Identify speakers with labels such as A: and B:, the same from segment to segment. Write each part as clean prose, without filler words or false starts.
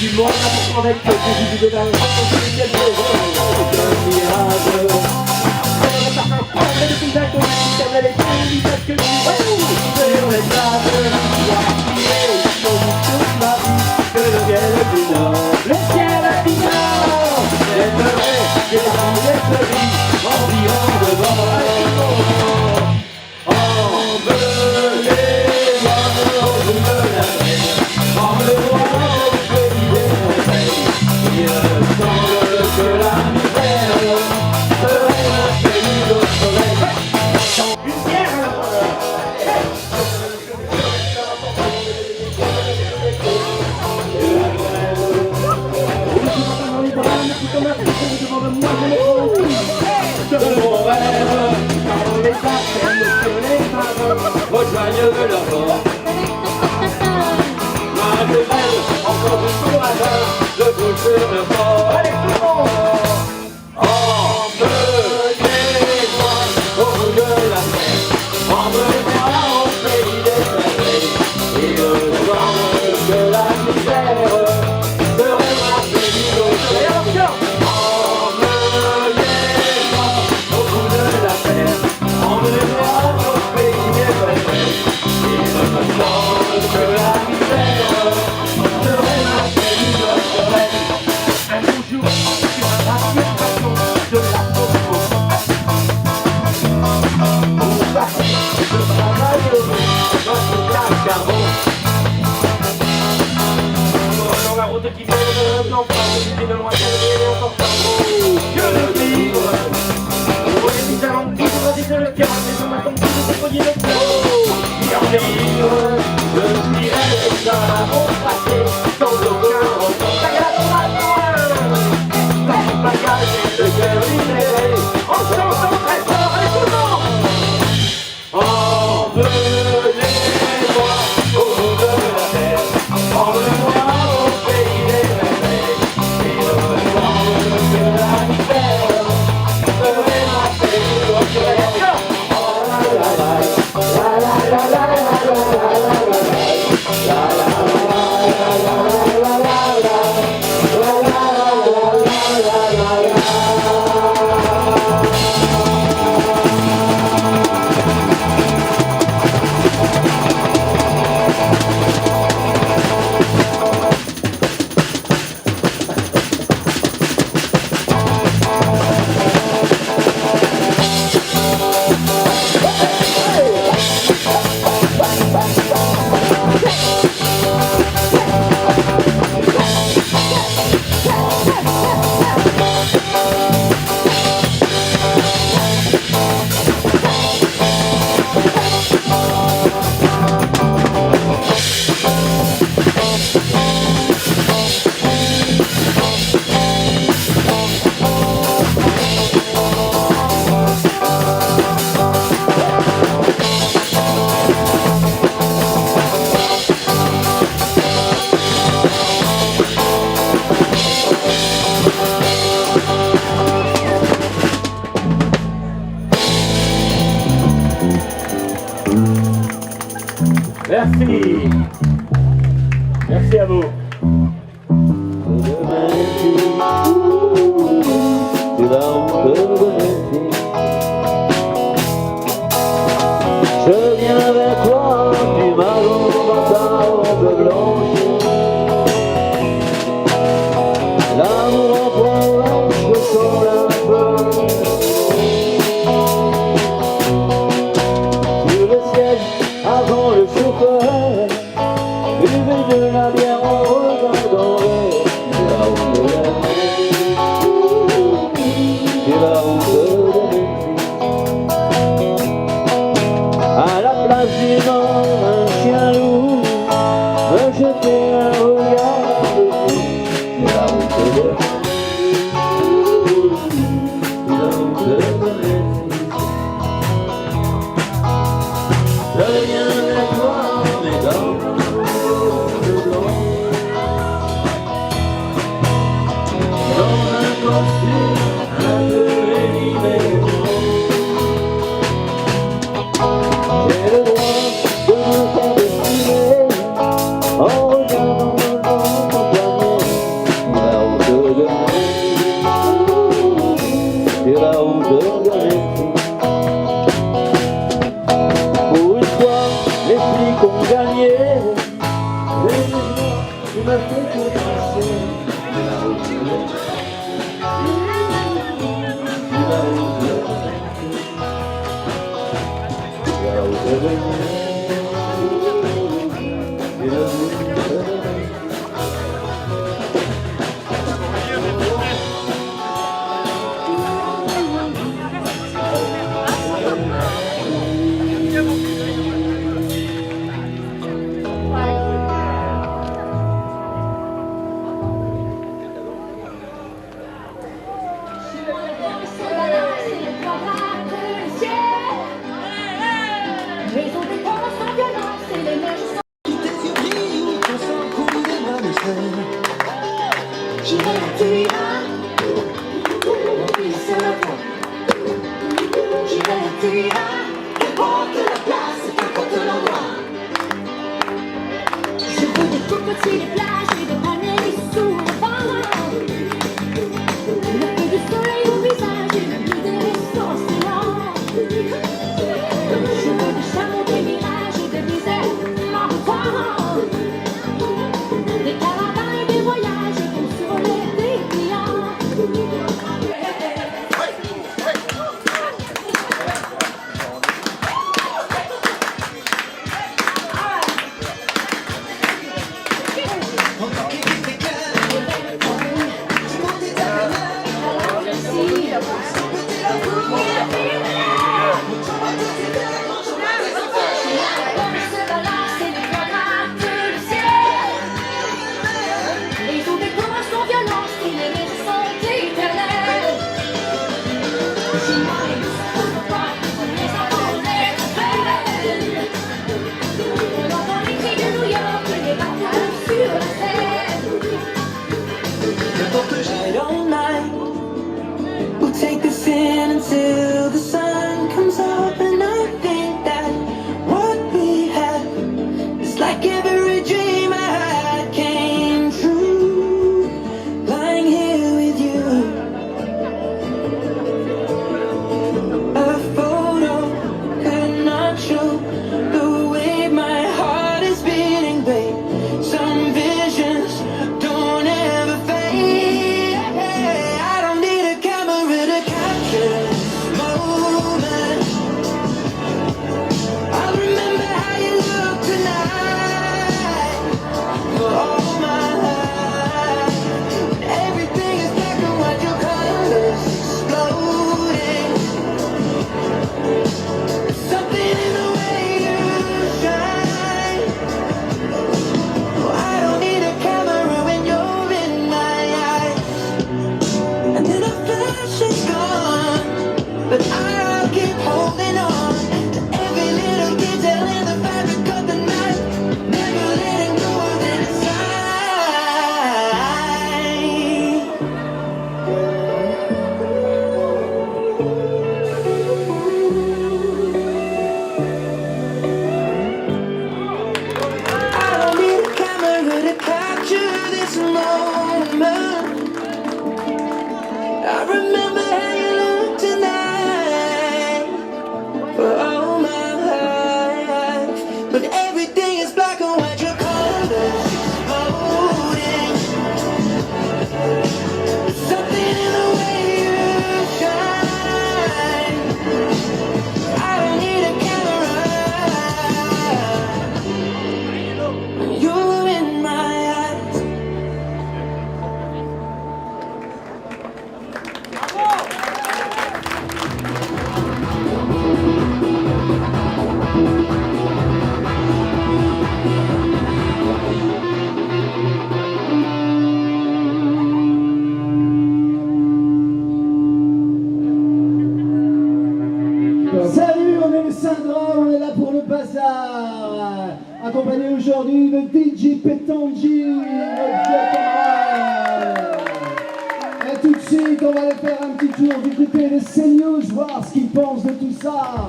A: Du monde, avec des idées de la mirage. Le paysage de l'éternel est plus visage que lui. Sur les tables, que le ciel est du nord. Le ciel est du nord. C'est vrai, c'est dans les feuilles, environ devant. Emmenez-moi au bout de la mer. Emmenez-moi au pays des merveilles. Il me semble que la misère serait un pays au soleil. Une bière à la fin. Rejoignent de leur bord. Loin de belle, encore du courage, de boucher le fort. Allez, tout le monde! Emmenez-moi au bout de la mer. Emmenez-moi au pays des merveilles. Il me semble que la misère serait ma pays au soleil. Emmenez-moi au bout de la mer. Emmenez-moi au pays des merveilles. Il me semble que la misère serait ma pays au soleil. Un beau jour, sur un ravier bateau de la Coco. Pour passer le travail heureux, notre place charbon. Dans la route qui mène blanc, visiter de loin, qu'elle est important. Que le vivre. Pour les misères qui vont dire le cœur, mais je m'attends plus de déployer le cœur. Qui en est libre, je dirais ça, mon passé, sans aucun retour. Ça gâte pas loin, sans bagage et le cœur libéré, en chantant très fort, allez tout le monde. Emmenez-moi au bout de la terre, emmenez-moi au pays des merveilles. Il me semble que la misère serait ma pays au soleil. Oh la la la la la la la Merci. Merci à vous.
B: Je viens vers toi, tu m'allonges dans ta robe blanche. L'amour en Provence ressemble un peu. Sur le siège, avant le chauffeur, buvez de la bière en regardant la route de la mer.
C: Some visions don't ever fade. Bazar, accompagné aujourd'hui de DJ Petanji, notre vieux camarade. Et tout de suite, on va aller faire un petit tour du côté de CNews, voir ce qu'ils pensent de tout ça.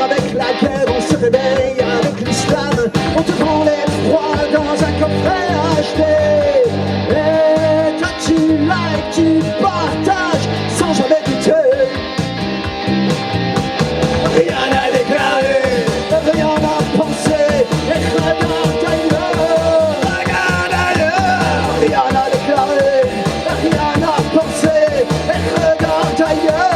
D: Avec la guerre, on se réveille avec l'islam. On te prend les froids dans un coffret acheté. Et toi tu likes, tu partages sans jamais douter. Rien à déclarer, rien à penser. Et regarde ailleurs, regarde ailleurs. Rien à déclarer, rien à penser. Et regarde ailleurs.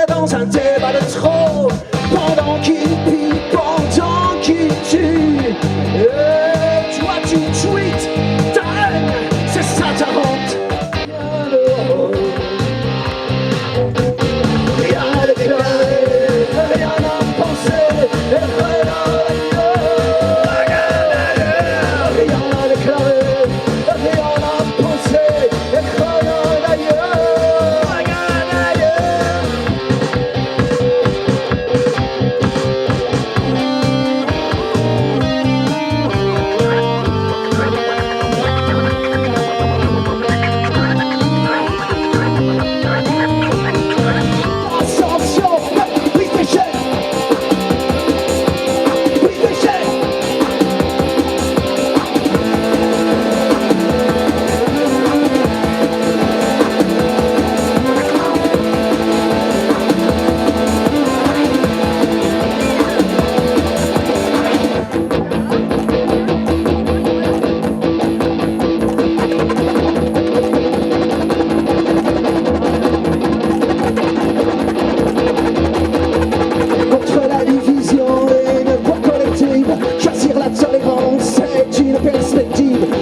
D: Dans un débat de trop, pendant qu'il pille, pendant qu'il tue. Et toi tu tweets ta haine, c'est ça ta honte. Rien à déclarer, rien à penser. Et regarde ailleurs, rien à déclarer, rien à penser. Et regarde ailleurs, regarde ailleurs.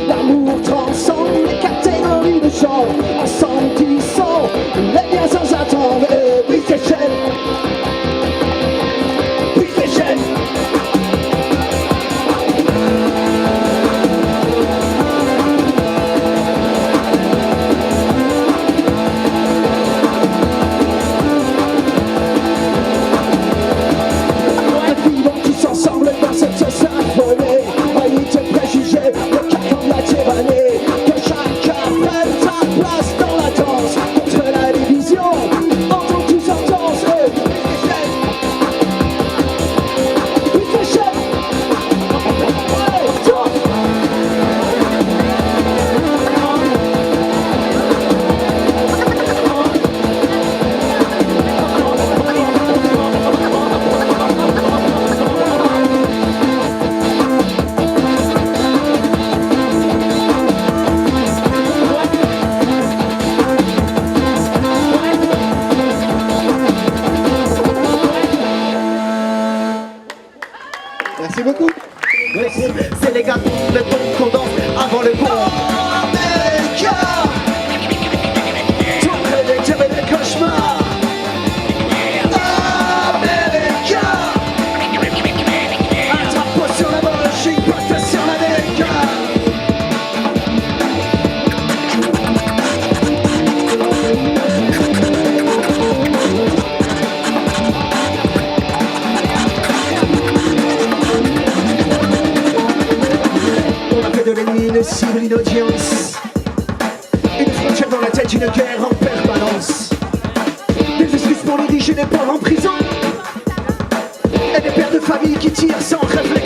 D: L'amour transcende les catégories de genre. Ensemble tissons les liens sans attendre. Et puis c'est puis c'est vivons tous ensemble dans cette symphonie. Réalité préjugée, le carcan de la tyrannie. Que chacun prenne sa place dans la danse. Contre la division, entrons tous en danse. Puis c'est chef. Merci beaucoup. C'est les gars de ton qu'on danse avant le bon. America, ton réveil j'avais des cauchemars. America, un drapeau sur la manche, une poste sur l'Amérique. De l'ennemi, une cible, une audience. Une frontière dans la tête, une guerre en permanence. des pauvres en prison et des pères de famille qui tirent sans réflexion.